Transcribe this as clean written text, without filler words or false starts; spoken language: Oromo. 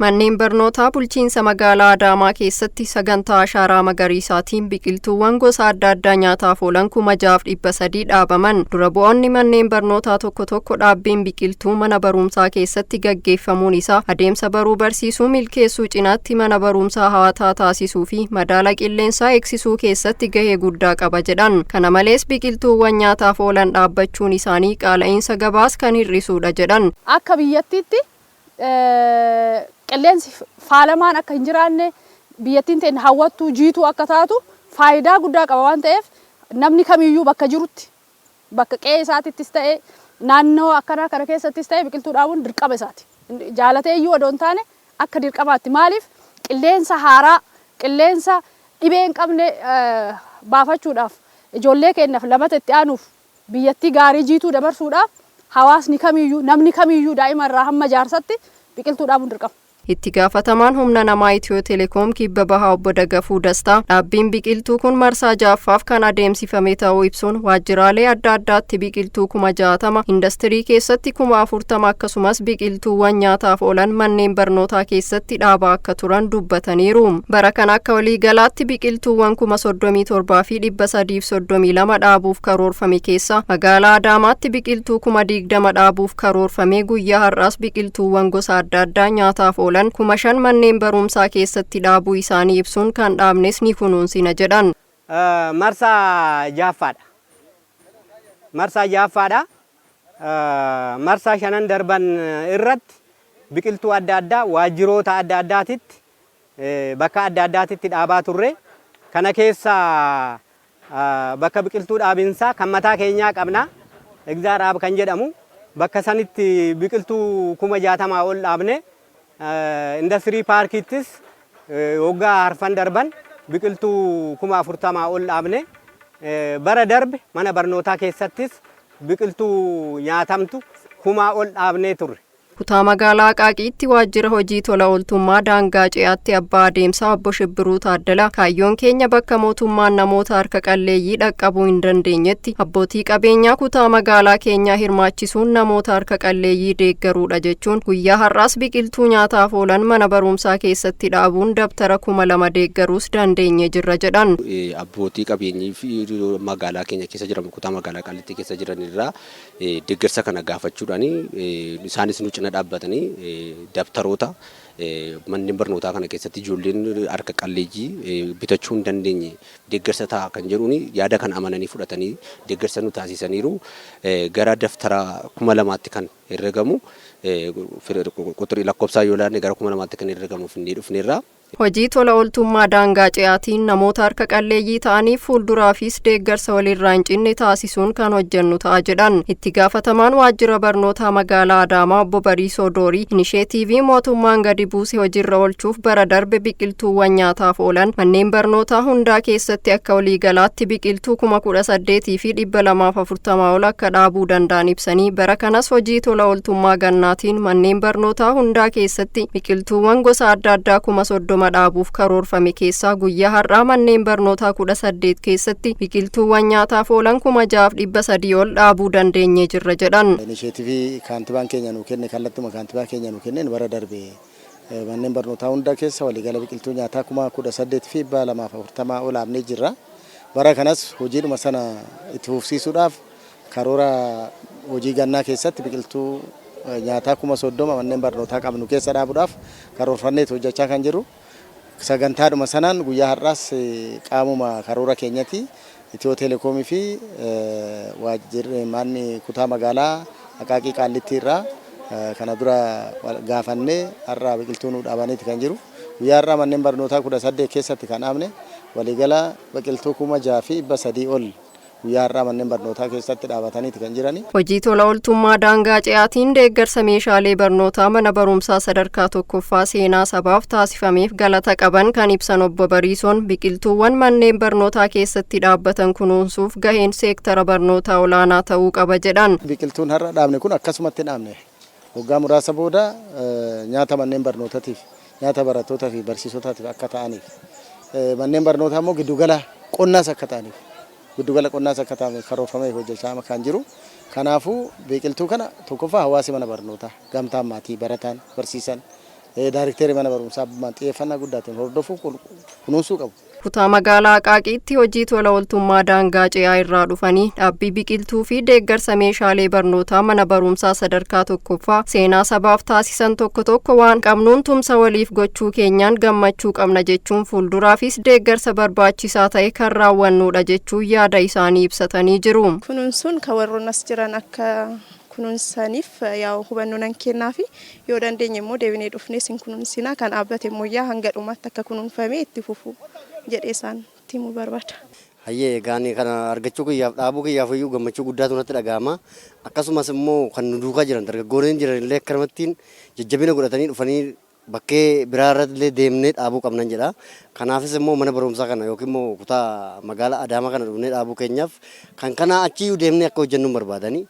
Manneen barnootaa bulchiinsa magaalaa Adaamaa keessatti sagantaa ashaaraa magariisaatiin biqiltuuwwan gosa adda addaa nyaataaf oolan 6,300 dhaabaman. Dura bu'oonni manneen barnootaa tokko tokko dhaabbiin biqiltuu mana barumsaa keessatti gaggeeffamuun isaa adeemsa baruu barsiisuu milkeessuu cinaatti mana barumsaa hawwataa taasisuu fi madaala qilleensaa eegsisuu keessatti gahee guddaa qaba jedhan. Kana malees biqiltuuwwan nyaataaf oolan dhaabbachuun isaanii qaala'insa gabaas kan hir'isuudha jedhan. Akka biyyattiitti qilleensi faalamaan akka hin jiraanne biyyattiin ta'e hawwattuu jiituu akka taatu faayidaa guddaa qaba waan ta'eef namni kamiyyuu bakka jirutti bakka qe'ee isaattis ta'e naannoo akkanaa kana keessattis ta'e biqiltuu dhaabuun dirqama isaati. Jaalatee iyyuu odoo hin taane akka dirqamaatti maaliif qilleensa haaraa qilleensa dhibee hin qabne baafachuudhaaf ijoollee keenyaaf lamata itti aanuuf biyyattii gaarii jiituu dabarsuudhaaf hawaasni kamiyyuu namni kamiyyuu daa'ima irraa hamma jaarsatti biqiltuu dhaabuun dirqama. Itti gaafatamaan humna namaa Itiyoo Telekoom kibba bahaa obbo Dagafuu Dastaa dhaabbiin biqiltuu kun marsaa 6ffaaf kan adeemsifame ta'uu ibsuun waajjiraalee adda addaatti biqiltuu 60,000 industirii keessatti 40,000 akkasumas biqiltuuwwan nyaataaf oolan manneen barnootaa keessatti dhaabaa akka turan dubbataniiru. Bara kana akka waliigalaatti biqiltuuwwan 37,332 dhaabuuf karoorfame keessa magaalaa Adaamaatti biqiltuu 20,000 dhaabuuf karoorfame guyyaa har'aas biqiltuuwwan gosa adda addaa nyaataaf oolan 5,000 manneen barumsaa keessatti dhaabuu isaanii ibsuun kan dhaabnes ni kunuunsina jedhan. Marsaa 6ffaadha. Marsaa 6ffaadha. Marsaa 5 darban irratti biqiltuu adda addaa waajjiroota adda addaatitti bakka adda addaatitti dhaabaa turre. Kana keessa bakka biqiltuu dhaabinsaa kan mataa keenyaa qabna. Egzaaraab kan jedhamu bakka sanitti biqiltuu 60,000 ol dhaabne. Industirii paarkiittis waggaa arfan darban biqiltuu 40,000 ol dhaabne. Bara darbe mana barnootaa keessattis biqiltuu nyaatamtu 1,000 ol dhaabnee turre. Kutaa magaalaa Qaaqiitti waajjira hojii tola ooltummaa daangaa ce'aatti abbaa adeemsaa obbo Shibbiruu Taaddalaa kaayyoon keenya bakka mootummaan namoota harka qalleeyyii dhaqqabuu hin dandeenyetti abbootii qabeenyaa kutaa magaalaa keenyaa hirmaachisuun namoota harka qalleeyyii deeggaruudha jechuun guyyaa har'aas biqiltuu nyaataaf oolan mana barumsaa keessatti dhaabuun dabtara 2,000 deeggaruus dandeenye jirra jedhan. Abbootii qabeenyii fi magaalaa keenya keessa jiran kutaa magaalaa Qaallittii keessa jiran irraa deeggarsa kana gaafachuudhaan isaanis nu cina dhaabbatanii dabtaroota manneen barnootaa kana keessatti ijoolleen harka qalleeyyii bitachuu hin dandeenye deeggarsa ta'a kan jedhuun yaada kan amananii fudhatanii deeggarsa nu taasisaniiru. Gara daftara 2,000tti kan herregamu quxurii lakkoofsaa yoo ilaalle gara 2,000tti kan herregamuuf inni dhufneerra. Hojii tola ooltummaa daangaa ce'aatiin namoota harka qalleeyyii ta'aniif fuulduraafis deeggarsa walirraa hin cinne taasisuun kan hojjennu ta'a jedhan. Itti gaafatamaan waajjira barnootaa magaalaa Adaamaa obbo Bariisoo Doorii inisheetiivii mootummaan gadi buuse hojiirra oolchuuf bara darbe biqiltuuwwan nyaataaf oolan manneen barnootaa hundaa keessatti akka waliigalaatti biqiltuu 18,240 ol akka dhaabuu danda'an ibsanii bara kanas hojii tola ooltummaa gannaatiin manneen barnootaa hundaa keessatti biqiltuuwwan gosa adda addaa 30,000 dhaabuuf karoorfame keessaa guyyaa har'aa manneen barnootaa 18 keessatti biqiltuuwwan nyaataaf oolan 6,300 ol dhaabuu dandeenye jirra jedhan. Inisheetiivii kaantibaan keenya nuu kenne kallattuma kaantibaa keenya nuu kenneen bara darbe manneen barnootaa hunda keessa waliigala biqiltuu nyaataa 18,240 ol dhaabnee jirra. Bara kanas hojiidhuma sana itti fufsiisuudhaaf karoora hojii gannaa keessatti biqiltuu nyaataa 30,000 manneen barnootaa qabnu keessa dhaabuudhaaf karoorfanneetu hojjechaa kan jiru. Sagantaadhuma sanaan guyyaa har'aas qaamuma karoora keenyatti Itiyoo Telekoomii fi waajjirri manni kutaa magaalaa Aqaaqii Qaallittii irraa kana dura gaafannee har'a biqiltuu nu dhaabaniiti kan jiru. Guyyaa har'aa manneen barnootaa 18 keessatti kan dhaabne waliigala biqiltuu 6,300 ol guyyaa har'aa manneen barnootaa keessatti dhaabataniiti kan jirani. Hojii tola ooltummaa daangaa ce'aatiin deeggarsa meeshaalee barnootaa mana barumsaa sadarkaa tokkoffaa seenaa sabaaf taasifameef galata qaban kan ibsan obbo Bariisoon biqiltuuwwan manneen barnootaa keessatti dhaabbatan kunuunsuuf gaheen seektara barnootaa olaanaa ta'uu qaba jedhan. Biqiltuun har'a dhaabne kun akkasumatti dhaabne waggaa muraasa booda nyaata manneen barnootaatiif nyaata barattootaa fi barsiisotaatiif akka ta'aniif manneen barnootaa immoo giddugala qonnaas akka ta'aniif. Giddugala qonnaas akka ta'an karoorfamee hojjechaa kan jiru. Kanaafuu biqiltuu kana tokkoffaa hawaasi mana barnootaa gamtaan maatii barataan barsiisan Daarikteerii mana barumsaa xiyyeeffannaa guddaatiin hordofuu kunuunsuu qabu. Kutaa magaalaa Aqaaqiitti hojii tola ooltummaa daangaa ce'aa irraa dhufanii dhaabbii biqiltuu fi deeggarsa meeshaalee barnootaa mana barumsaa sadarkaa tokkoffaa seenaa sabaaf taasisan tokko waan qabnuun tumsa waliif gochuu keenyaan gammachuu qabna jechuun fuulduraafis deeggarsa barbaachisaa ta'e kan raawwannuudha jechuun yaada isaanii ibsatanii jiru. Kunuunsuun kan warroon as jiran akka kunuunsaniif yaa'u hubannoo nan kennaa fi yoo dandeenye immoo deebinee dhufnee sin kunuunsinaa kan dhaabbate immoo hanga dhumaatti akka kunuunfamee itti fufu jedhee isaan timuu barbaada. Hayyee gaanii kana argachuu kiyyaaf dhaabuu kiyyaaf iyyuu gammachuu guddaatu natti dhaga'ama. Akkasumas immoo kan nu duukaa jiran dargaggoonni jiran illee akkanumattiin jajjabina godhatanii dhufanii bakkee biraa irratti illee deemnee dhaabuu qabnan jedha. Kanaafis immoo mana barumsaa kana yookiin immoo kutaa magaalaa Adaamaa kana dhufnee dhaabuu keenyaaf kan kana achiyyuu deemnee akka hojjennu barbaadanii.